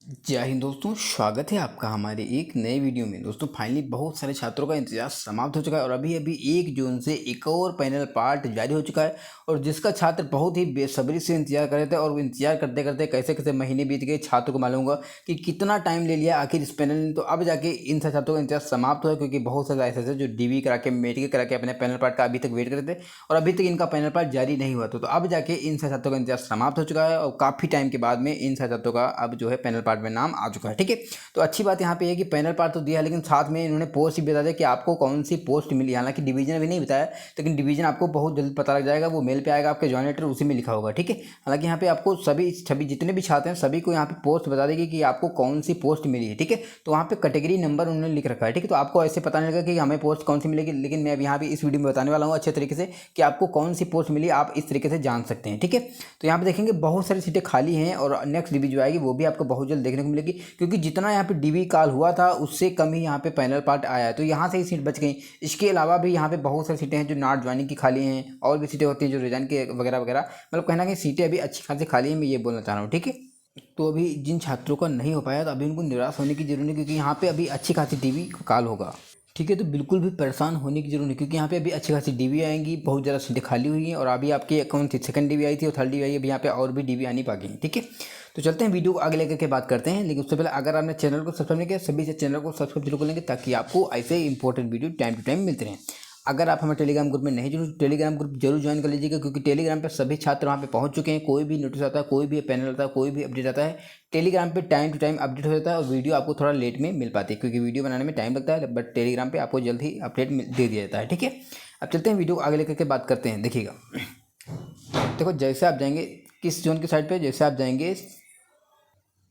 जय हिंद दोस्तों, स्वागत है आपका हमारे एक नए वीडियो में। दोस्तों फाइनली बहुत सारे छात्रों का इंतजार समाप्त हो चुका है और अभी अभी 1 जून से एक और पैनल पार्ट जारी हो चुका है और जिसका छात्र बहुत ही बेसब्री से इंतजार कर रहे थे और इंतजार करते करते कैसे कैसे महीने बीत गए, छात्र को मालूम होगा कि कितना टाइम ले लिया आखिर इस पैनल ने। तो अब जाके इन सब छात्रों का इंतजार समाप्त हुआ, क्योंकि बहुत सारे ऐसे थे जो डीवी करा के मेडिकल करा के अपने पैनल पार्ट का अभी तक वेट कर रहे थे और अभी तक इनका पैनल पार्ट जारी नहीं हुआ। तो अब जाके इन सब छात्रों का इंतजार समाप्त हो चुका है और काफ़ी टाइम के बाद में इन सब छात्रों का अब जो है पैनल पार्ट में नाम आ चुका है। ठीक है, तो अच्छी बात यहाँ पे है कि पैनल पार्ट तो दिया, लेकिन साथ में इन्होंने पोस्ट भी बता दिया कि आपको कौन सी पोस्ट मिली। हालांकि डिवीजन अभी नहीं बताया, लेकिन डिवीजन आपको बहुत जल्द पता लग जाएगा। वो मेल पे आएगा आपके जॉइन लेटर, उसी में लिखा होगा। ठीक है, हालांकि यहाँ पे आपको सभी जितने भी छात्र हैं सभी को यहाँ पे पोस्ट बता देगी कि आपको कौन सी पोस्ट मिली है। ठीक है, तो वहाँ पे कैटेगरी नंबर उन्होंने लिख रखा है। ठीक है, तो आपको ऐसे पता नहीं लगा कि हमें पोस्ट कौन सी मिलेगी, लेकिन मैं अब यहाँ पे इस वीडियो में बताने वाला हूँ अच्छे तरीके से कि आपको कौन सी पोस्ट मिली, आप इस तरीके से जान सकते हैं। ठीक है, तो यहाँ पे देखेंगे बहुत सारी सीटें खाली हैं और नेक्स्ट डीबी जो आएगी वो भी आपको बहुत जल्द देखने को मिलेगी, क्योंकि जितना यहाँ पे डीबी कॉल हुआ था उससे कम ही यहाँ पे पैनल पार्ट आया है। तो यहाँ से ही सीट बच गई। इसके अलावा भी यहाँ पे बहुत सारी सीटें हैं जो नॉट ज्वाइनिंग की खाली हैं, और भी सीटें होती हैं जो रिजाइन के वगैरह वगैरह, मतलब कहना कि सीटें अभी अच्छी खासी खाली हैं, मैं ये बोलना चाह रहा हूँ। ठीक है, तो अभी जिन छात्रों का नहीं हो पाया तो अभी उनको निराश होने की जरूरत नहीं, क्योंकि यहाँ पे अभी अच्छी खासी डीवी कॉल होगा। ठीक है, तो बिल्कुल भी परेशान होने की जरूरत नहीं, क्योंकि यहाँ पे अभी अच्छी खासी डीवी आएंगी, बहुत ज़्यादा सीटें खाली हुई हैं और अभी आपकी अकाउंट थी सेकंड डीवी आई थी और थर्ड डीवी आई, अभी यहाँ पे और भी डीवी आनी बाकी है। ठीक है, तो चलते हैं वीडियो को आगे लेकर के बात करते हैं, लेकिन उससे पहले अगर आपने चैनल को सब्सक्राइब नहीं किया सभी से चैनल को सब्सक्राइब जरूर कर लेंगे, ताकि आपको ऐसे important video time to time मिलते रहें। अगर आप हमारे टेलीग्राम ग्रुप में नहीं जुड़े, टेलीग्राम ग्रुप जरूर ज्वाइन कर लीजिएगा, क्योंकि टेलीग्राम पे सभी छात्र वहाँ पे पहुँच चुके हैं। कोई भी नोटिस आता है, कोई भी पैनल आता है, कोई भी अपडेट आता है, टेलीग्राम पे टाइम टू टाइम अपडेट हो जाता है और वीडियो आपको थोड़ा लेट में मिल पाती है, क्योंकि वीडियो बनाने में टाइम लगता है, बट टेलीग्राम पे आपको जल्द ही अपडेट दे दिया जाता है। ठीक है, अब चलते हैं वीडियो को आगे लेकर के बात करते हैं। देखिएगा, देखो जैसे आप जाएंगे किस जोन की साइड पे, जैसे आप जाएंगे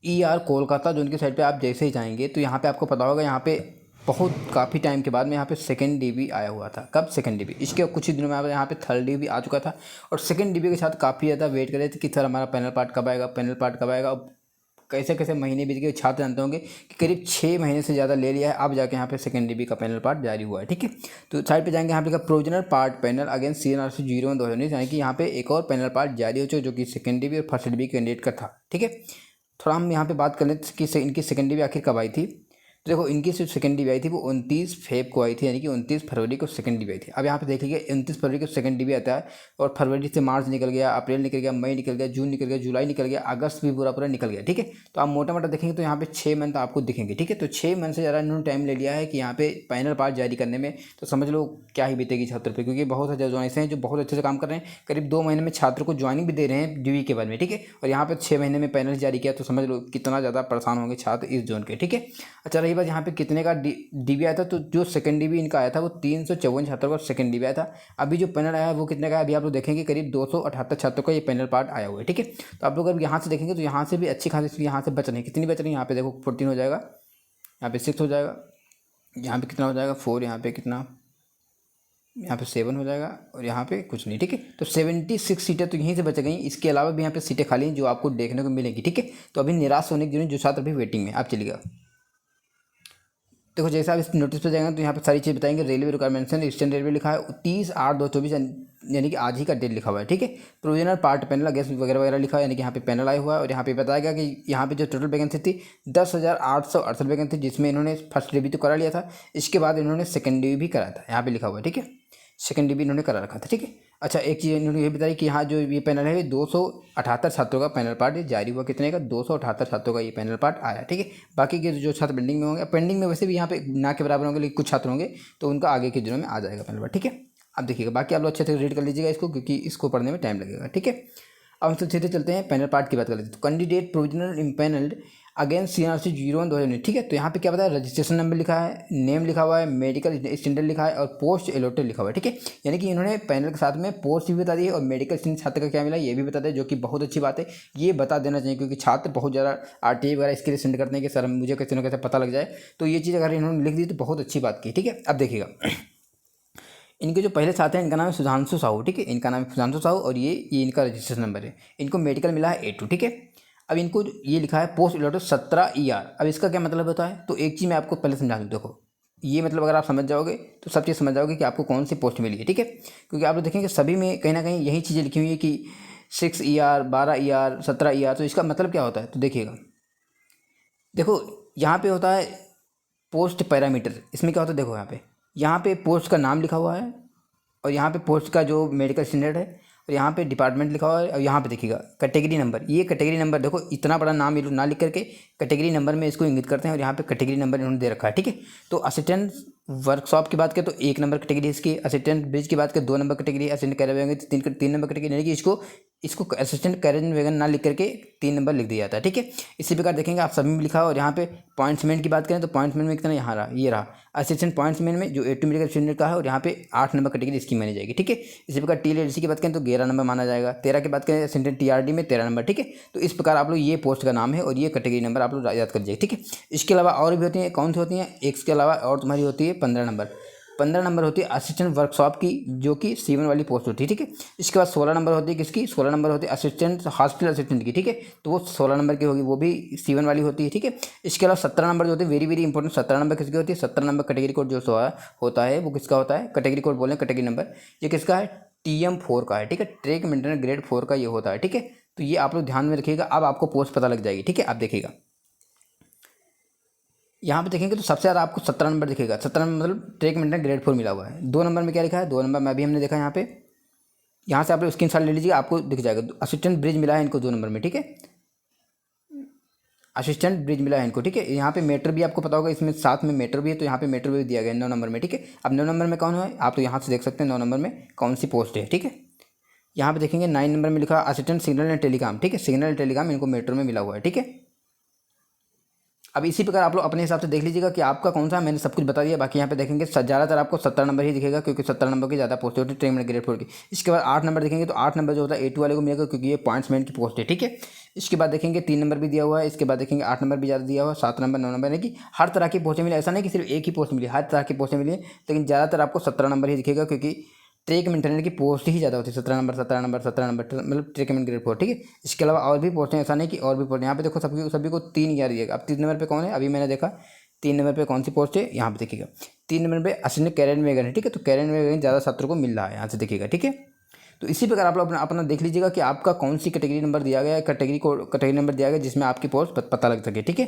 कोलकाता जोन की साइड पे आप जैसे ही जाएंगे तो यहाँ पे आपको पता होगा, यहाँ पे बहुत काफ़ी टाइम के बाद में यहाँ पे सेकंड डीबी आया हुआ था। कब? Second dB. इसके कुछ ही दिनों में यहाँ पे थर्ड डीबी आ चुका था और सेकंड डीबी के साथ काफ़ी ज़्यादा वेट कर रहे थे कि सर हमारा पैनल पार्ट कब आएगा, पैनल पार्ट कब आएगा। अब कैसे कैसे महीने बीत गए, छात्र जानते होंगे कि करीब 6 महीने से ज़्यादा ले लिया है, अब जाके यहाँ पे सेकंड डीबी का पैनल पार्ट जारी हुआ है। ठीक है, तो साइड पे जाएंगे, यहाँ पे लिखा provisional part panel against CNRC 01/2019, यानी कि यहाँ पे एक और पैनल पार्ट जारी हो चुका जो कि सेकंड डीबी और फर्स्ट डीबी कैंडिडेट का था। ठीक है, थोड़ा हम यहाँ पे बात कर लेते कि इनकी सेकंड डीबी आखिर कब आई थी। तो देखो, इनकी जो सेकंड डीबी आई थी वो 29 फेब को आई थी, यानी कि 29 फरवरी को सेकंड डीबी आई थी। अब यहाँ पे देख लीजिए 29 फरवरी को सेकंड डीबी आता है और फरवरी से मार्च निकल गया, अप्रैल निकल गया, मई निकल गया, जून निकल गया, जुलाई निकल गया, अगस्त भी पूरा पूरा निकल गया। ठीक है, तो आप मोटा मोटा देखेंगे तो यहाँ पे 6 मंथ आपको दिखेंगे। ठीक है, तो 6 मंथ से ज़्यादा इन्होंने टाइम ले लिया है कि यहाँ पे पैनल पार्ट जारी करने में। तो समझ लो क्या ही बीतेगी छात्र पे, क्योंकि बहुत सारे जॉइन ऐसे हैं जो बहुत अच्छे से काम कर रहे हैं, करीब 2 महीने में छात्र को ज्वाइनिंग भी दे रहे हैं डीवी के बाद में। ठीक है, और यहाँ पे 6 महीने में पैनल जारी किया, तो समझ लो कितना ज़्यादा परेशान होंगे छात्र इस जोन के। ठीक है, अच्छा रही बात यहाँ पे कितने का डीबी आया था, तो जो सेकंड डीबी इनका आया था वो 354 छात्रों का सेकंड डीबी आया था। अभी जो पैनल आया है वो कितने का है, अभी आप लोग देखेंगे करीब 278 छात्रों का ये पैनल पार्ट आया हुआ है। ठीक है, तो आप लोग अगर यहाँ से देखेंगे तो यहाँ से भी अच्छी खासी यहाँ से बच रही है। कितनी बच रही है, यहाँ पे देखो 14 हो जाएगा, यहाँ पे 6 हो जाएगा, यहाँ पे कितना हो जाएगा 4, यहाँ पे कितना, यहाँ पे 7 हो जाएगा और यहाँ पे कुछ नहीं। ठीक है, तो 76 सीटें तो यहीं से बच गई। इसके अलावा भी यहाँ पे सीटें खाली हैं जो आपको देखने को मिलेगी। ठीक है, तो अभी निराश होने की जरूरत, जो छात्र अभी वेटिंग में। आप चलिएगा, देखो जैसे आप इस नोटिस पे जाएंगे तो यहाँ पे सारी चीज़ बताएंगे। रेलवे रिक्वायरमेंट्स है, ईस्टर्न रेलवे लिखा है 30/8/2024, यानी कि आज ही का डेट लिखा हुआ है। ठीक है, प्रोविजनल पार्ट पैनल अगेंस्ट वगैरह वगैरह लिखा है, यानी कि यहाँ पे पैनल आया हुआ है। और यहाँ पे बताया गया कि यहाँ पे जो टोटल वैकेंसी थी 10,868 वैकेंसी, जिसमें इन्होंने फर्स्ट डीबी तो करा लिया था, इसके बाद इन्होंने सेकंड डीबी भी कराया था, यहाँ पे लिखा हुआ है। ठीक है, सेकंड डीबी इन्होंने करा रखा था। ठीक है, अच्छा एक चीज़ इन्होंने ये बताई कि यहाँ जो ये पैनल है 278 छात्रों का पैनल पार्ट जारी हुआ। कितने का? 278 छात्रों का ये पैनल पार्ट आया। ठीक है, बाकी के जो छात्र पेंडिंग में होंगे, पेंडिंग में वैसे भी यहाँ पे ना के बराबर होंगे, लेकिन कुछ छात्र होंगे तो उनका आगे के दिनों में आ जाएगा पैनल पार्ट। ठीक है, अब देखिएगा, बाकी आप लोग अच्छे से रीड कर लीजिएगा इसको, क्योंकि इसको पढ़ने में टाइम लगेगा। ठीक है, अब हम सीधे चलते हैं पैनल पार्ट की बात कर लेते हैं। तो candidate provisional empanelled against CNRC 01/2019। ठीक है, तो यहाँ पे क्या बताया, रजिस्ट्रेशन नंबर लिखा है, नेम लिखा हुआ है, मेडिकल स्टैंडर्ड लिखा है और पोस्ट एलोटेड लिखा हुआ है। ठीक है, यानी कि इन्होंने पैनल के साथ में पोस्ट भी बता दी है और मेडिकल स्टैंडर्ड छात्र का क्या मिला ये भी बता दिया, जो कि बहुत अच्छी बात है। ये बता देना चाहिए, क्योंकि छात्र बहुत ज़्यादा RTI वगैरह इसके लिए सेंड करते हैं कि सर मुझे कैसे ना कैसे पता लग जाए। तो ये चीज़ अगर इन्होंने लिख दी तो बहुत अच्छी बात की। ठीक है, अब देखिएगा, इनके जो पहले छात्र हैं इनका नाम है सुधांशु साहू। ठीक है, इनका नाम है सुधांशु साहू और ये इनका रजिस्ट्रेशन नंबर है। इनको मेडिकल मिला है A2। ठीक है, अब इनको ये लिखा है पोस्ट एलोटेड 17 ER। अब इसका क्या मतलब होता है, तो एक चीज़ मैं आपको पहले समझा दूँ। देखो ये मतलब अगर आप समझ जाओगे तो सब चीज़ समझ जाओगे कि आपको कौन सी पोस्ट मिली है। ठीक है, क्योंकि आप लोग देखेंगे सभी में कहीं ना कहीं यही चीज़ें लिखी हुई है कि 6 ER, 12 ER, 17 ER। तो इसका मतलब क्या होता है, तो देखिएगा देखो यहाँ पे होता है पोस्ट पैरामीटर। इसमें क्या होता है, देखो यहाँ पे पोस्ट का नाम लिखा हुआ है, और यहाँ पे पोस्ट का जो मेडिकल स्टैंडर्ड है, और यहाँ पे डिपार्टमेंट लिखा हुआ है, और यहाँ पे देखिएगा कैटेगरी नंबर। ये कैटेगरी नंबर देखो, इतना बड़ा नाम ये लोग ना लिख करके कैटेगरी नंबर में इसको इंगित करते हैं, और यहाँ पे कैटेगरी नंबर इन्होंने दे रखा है। ठीक है, तो असिस्टेंट वर्कशॉप की बात करें तो 1 नंबर कैटेगरी इसकी, असिस्टेंट ब्रिज की बात करें 2 number category, assistant carrier wagon 3 number category, यानी कि इसको असिस्टेंट कैरियर वैगन ना लिख करके 3 नंबर लिख दिया जाता है। ठीक है, इसी प्रकार देखेंगे आप सभी में लिखा है। और यहाँ पे पॉइंट्समेंट की बात करें तो पॉइंट्समेंट में कितना यहाँ रहा, ये रहा असिस्टेंट पॉइंट्समेंट में जो 8 मेडिकल स्टूडेंट का है, और यहाँ पे 8 नंबर कैटेगरी इसकी मानी जाएगी। ठीक है, इसी प्रकार TLC की बात करें तो 11 नंबर माना जाएगा। 13 की बात करें असिस्टेंट TRD में 13 नंबर। ठीक है, तो इस प्रकार आप लोग ये पोस्ट का नाम है और ये कैटेगरी नंबर आप लोग याद कर लीजिए। ठीक है, इसके अलावा और भी होती हैं, कौन सी होती हैं, इसके अलावा और तुम्हारी होती है 15 नंबर। 15 नंबर होती है असिस्टेंट वर्कशॉप की, जो कि C1 वाली पोस्ट होती है। ठीक है, इसके बाद 16 नंबर होती है किसकी, 16 नंबर होती है असिस्टेंट हॉस्पिटल असिस्टेंट की। ठीक है, तो वो 16 नंबर की होगी, वो भी C1 वाली होती है। ठीक है, इसके अलावा 17 नंबर जो होती है, वेरी वेरी इंपॉर्टेंट, 17 नंबर किसकी होती है, 17 नंबर कैटेगरी कोड जो होता है वो किसका होता है, कैटेगरी कोड बोलें कैटेगरी नंबर, ये किसका है, TM4 का है। ठीक है, ट्रैक मेंटेनेंस ग्रेड 4 का ये होता है। ठीक है, तो ये आप लोग ध्यान में रखिएगा, अब आपको पोस्ट पता लग जाएगी। ठीक है, आप देखिएगा यहाँ पे देखेंगे तो सबसे ज़्यादा आपको 17 नंबर दिखेगा। 17 नंबर मतलब ट्रैक मेंटेनेंस ग्रेड 4 मिला हुआ है। 2 नंबर में क्या लिखा है, 2 नंबर में अभी हमने देखा यहाँ पे, यहाँ से आप लोग स्क्रीनशॉट ले लीजिए, आपको दिख जाएगा। असिस्टेंट ब्रिज मिला है इनको 2 नंबर में। ठीक है, असिस्टेंट ब्रिज मिला है इनको। ठीक है, यहाँ पे मेटर भी आपको पता होगा, इसमें साथ में मेटर भी है, तो यहाँ पे मेटर भी दिया गया है 9 नंबर में। ठीक है, अब 9 नंबर में कौन है, आप तो यहाँ से देख सकते हैं 9 नंबर में कौन सी पोस्ट है। ठीक है, यहाँ पे देखेंगे 9 नंबर में लिखा असिस्टेंट सिग्नल एंड टेलीकॉम। ठीक है, सिग्नल एंड टेलीकॉम इनको मेट्रो में मिला हुआ है। ठीक है, अब इसी प्रकार आप लोग अपने हिसाब से देख लीजिएगा कि आपका कौन सा, मैंने सब कुछ बता दिया। बाकी यहाँ पे देखेंगे ज़्यादातर आपको 17 नंबर ही दिखेगा, क्योंकि 17 नंबर की ज़्यादा पोस्ट होती है ट्रेन में ग्रेड 4 की। इसके बाद 8 नंबर देखेंगे तो 8 नंबर जो होता है A2 वाले को मिलेगा, क्योंकि ये पॉइंट्समैन की पोस्ट है। ठीक है, इसके बाद देखेंगे 3 नंबर भी दिया हुआ है, इसके बाद देखेंगे 8 नंबर भी ज़्यादा दिया हुआ है, 7 नंबर 9 नंबर, यानी कि हर तरह की पोस्टें मिली। ऐसा नहीं कि सिर्फ एक ही पोस्ट मिली, हर तरह की पोस्टें मिली, लेकिन ज़्यादातर आपको 17 नंबर ही दिखेगा, क्योंकि ट्रैक मेंटेनेंस की पोस्ट ही ज़्यादा होती है। 17 नंबर 17 नंबर 17 नंबर मतलब ट्रैक मेंटेनेंस ग्रेड 4। ठीक है, इसके अलावा और भी पोस्ट हैं, ऐसा नहीं कि और भी पोस्ट। यहाँ पे देखो सभी को 3 याद दिएगा। अब 3 नंबर पे कौन है, अभी मैंने देखा 3 नंबर पे कौन सी पोस्ट है, यहाँ पे देखिएगा 3 नंबर पे असिस्टेंट कैरियर वैगन है। ठीक है, तो कैरियर वैगन ज़्यादा छात्रों को मिल रहा है, यहाँ से देखिएगा। ठीक है, तो इसी प्रकार आप लोग अपना देख लीजिएगा कि आपका कौन सी कैटेगरी नंबर दिया गया है, कैटेगरी नंबर दिया गया जिसमें आपकी पोस्ट पता लग सके। ठीक है,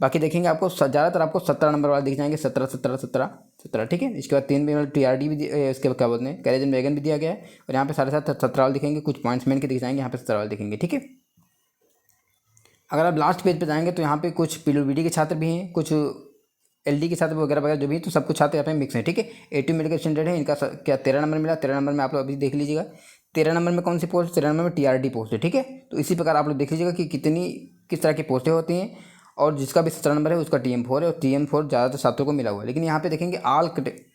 बाकी देखेंगे आपको ज़्यादातर आपको 17 नंबर वाले दिख जाएंगे, 17 17 17 17। ठीक है, इसके बाद 3 में TRD भी इसके बाद क्या बोलते हैं कैरियर वैगन भी दिया गया है, और यहाँ पे 17.5 वाले दिखेंगे, कुछ पॉइंट्समैन के दिख जाएंगे, यहाँ पे 17 वाले दिखेंगे। ठीक है, अगर आप लास्ट पेज पे जाएंगे तो यहाँ पे कुछ PWD के छात्र भी हैं, कुछ LD के छात्र वगैरह वगैरह जो भी, तो सब कुछ छात्र यहाँ पे मिक्स हैं। ठीक है, A2 मेडिकल स्टैंडर्ड है, इनका क्या 13 नंबर मिला। 13 नंबर में आप लोग अभी देख लीजिएगा 13 नंबर में कौन सी पोस्ट, 13 नंबर में TRD पोस्ट है। ठीक है, तो इसी प्रकार आप लोग देख लीजिएगा कि किस तरह की पोस्टें होती हैं, और जिसका भी 17 नंबर है उसका TM4 है, और TM4 ज़्यादातर छात्रों को मिला हुआ है। लेकिन यहाँ पे देखेंगे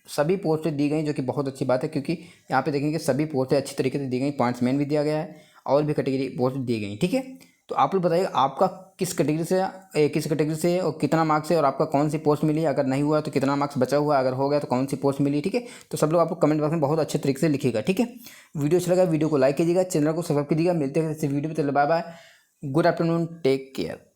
सभी पोस्टें दी गई, जो कि बहुत अच्छी बात है, क्योंकि यहाँ पे देखेंगे सभी पोस्टें अच्छी तरीके से दी गई, पॉइंट्समैन भी दिया गया है, और भी कैटेगरी पोस्ट दी गई। ठीक है, तो आप लोग बताइए आपका किस कैटेगरी से है और कितना मार्क्स है, और आपका कौन सी पोस्ट मिली, अगर नहीं हुआ तो कितना मार्क्स बचा हुआ, अगर हो गया तो कौन सी पोस्ट मिली। ठीक है, तो सब लोग आपको कमेंट बॉक्स में बहुत अच्छे तरीके से लिखिएगा। ठीक है, वीडियो अच्छा लगा वीडियो को लाइक कीजिएगा, चैनल को सब्सक्राइब कीजिएगा। मिलते हैं इस वीडियो में, चलो bye bye, good afternoon, take care.